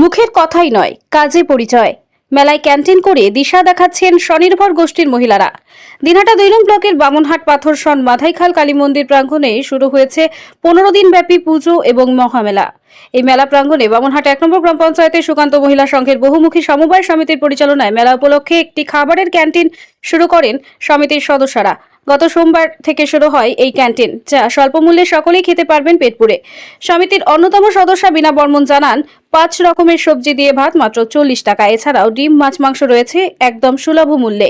মুখের কথাই নয়, কাজে পরিচয়। মেলায় ক্যান্টিন করে দিশা দেখাচ্ছেন স্বনির্ভর গোষ্ঠীর মহিলারা। দিনহাটা ২ নং ব্লকের বামনহাট পাথরসন মাধাইখাল কালী মন্দির প্রাঙ্গণে শুরু হয়েছে ১৫ দিন ব্যাপী পুজো এবং মহামেলা। এই মেলা প্রাঙ্গণে বামনহাট ১ নম্বর গ্রাম পঞ্চায়েতের সুকান্ত মহিলা সংঘের বহুমুখী সমবায় সমিতির পরিচালনায় মেলা উপলক্ষে একটি খাবারের ক্যান্টিন শুরু করেন সমিতির সদস্যরা। গত সোমবার থেকে শুরু হয় এই ক্যান্টিন, যা স্বল্প মূল্যে সকলেই খেতে পারবেন পেট পুরে। সমিতির অন্যতম সদস্য বিনা বর্মন জানান, ৫ রকমের সবজি দিয়ে ভাত মাত্র ৪০ টাকা। এছাড়াও ডিম, মাছ, মাংস রয়েছে একদম সুলভ মূল্যে।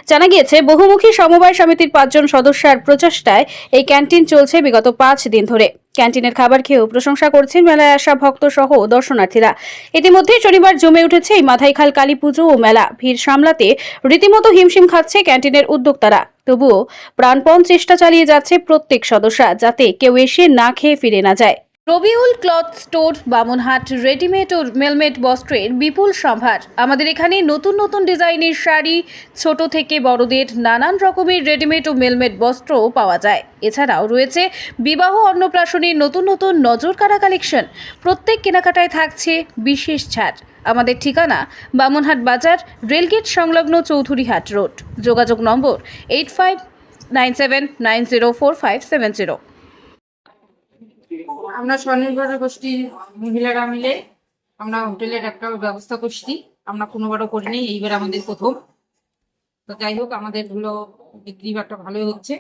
জানা গিয়েছে, বহুমুখী সমবায় সমিতির ৫ জন সদস্যের প্রচেষ্টায় এই ক্যান্টিন চলছে বিগত 5 দিন ধরে। ক্যান্টিনের খাবার খেয়েও প্রশংসা করছেন মেলায় আসা ভক্ত সহ দর্শনার্থীরা। ইতিমধ্যে শনিবার জমে উঠেছে এই মাধাইখাল কালী পুজো ও মেলা। ভিড় সামলাতে রীতিমতো হিমশিম খাচ্ছে ক্যান্টিনের উদ্যোক্তারা। তবুও প্রাণপণ চেষ্টা চালিয়ে যাচ্ছে প্রত্যেক সদস্য, যাতে কেউ এসে না খেয়ে ফিরে না যায়। Rabiul cloth store, Bamanhat. Readymade ও মেলমেড বস্ত্রের বিপুল সম্ভার। আমাদের এখানে নতুন নতুন ডিজাইনের শাড়ি, ছোট থেকে বড়দের নানান রকমের রেডিমেড ও মেলমেড বস্ত্রও পাওয়া যায়। এছাড়াও রয়েছে বিবাহ, অন্নপ্রাশনের নতুন নতুন নজরকাড়া কালেকশন। প্রত্যেক কেনাকাটায় থাকছে বিশেষ ছাড়। আমাদের ঠিকানা বামনহাট বাজার, রেলগেট সংলগ্ন চৌধুরীহাট রোড। যোগাযোগ নম্বর 8597904570। আমরা স্বনির্ভর গোষ্ঠীর মহিলারা মিলে আমরা হোটেলের একটা ব্যবস্থা করছি। আমরা কোনোবারও করিনি, এইবার আমাদের প্রথম। তো যাই হোক, আমাদের হলো বিক্রি বাট্টা ভালোই হচ্ছে,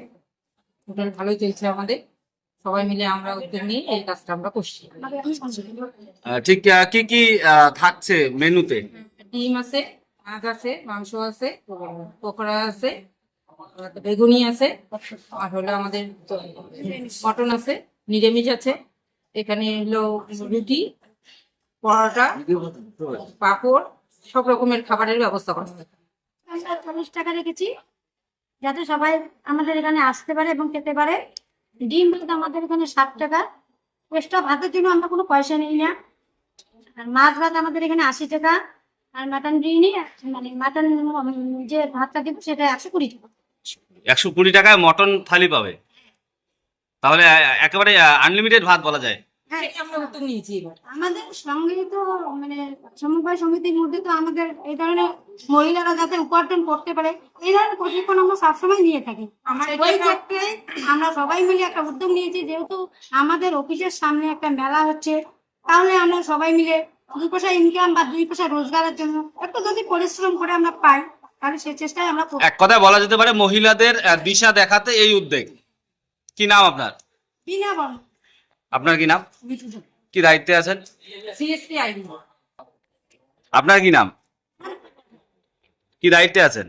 হোটেল ভালোই চলছে আমাদের। সবাই মিলে আমরা উদ্যোগ নিয়ে এই কাজটা আমরা করছি। ঠিক কি কি থাকছে মেনুতে? ডিম আছে, মাছ আছে, মাংস আছে, পকোড়া আছে, বেগুনি আছে, আর হলো আমাদের মটন আছে, নিরামিষ আছে। এখানে হলো রুটি, পরোটা, পাঁপড়, সব রকমের খাবারের ব্যবস্থা করা হয়। ৪০ টাকা রেখেছি, যাতে সবাই আমাদের এখানে আসতে পারে এবং খেতে পারে। ডিম ভাত আমাদের এখানে ৬০ টাকা। এক্সট্রা ভাতের জন্য আমরা কোনো পয়সা নিই না। আর মাছ ভাত আমাদের এখানে ৮০ টাকা। আর মাটন বিরিয়ানি, মানে মাটন যে ভাতটা দিব সেটা ১২০ টাকা। ১২০ টাকায় মটন থালি পাবে, তাহলে একেবারে আনলিমিটেড ভাত বলা যায়। হ্যাঁ, আমরা উদ্যোগ নিয়েছি এবার। আমাদের সঙ্গে তো মানে সমবায় সমিতির মধ্যে তো আমাদের এই ধরনের মহিলারা যাতে উপার্জন করতে পারে, এই ধরনের প্রশিক্ষণ আমরা সবসময় নিয়ে থাকি। ওই ক্ষেত্রে আমরা সবাই মিলে একটা উদ্যোগ নিয়েছি, যেহেতু আমাদের অফিসের সামনে একটা মেলা হচ্ছে, তাহলে আমরা সবাই মিলে 2 পয়সা ইনকাম বা 2 পয়সা রোজগারের জন্য একটু যদি পরিশ্রম করে আমরা পাই, তাহলে সেই চেষ্টায় আমরা করব। এক কথায় বলা যেতে পারে মহিলাদের দিশা দেখাতে এই উদ্যোগ। কি নাম আপনার? বিনা বল আপনার কি নাম? কি দায়িত্বে আছেন? CSP ID. আপনার কি নাম? কি দায়িত্বে আছেন?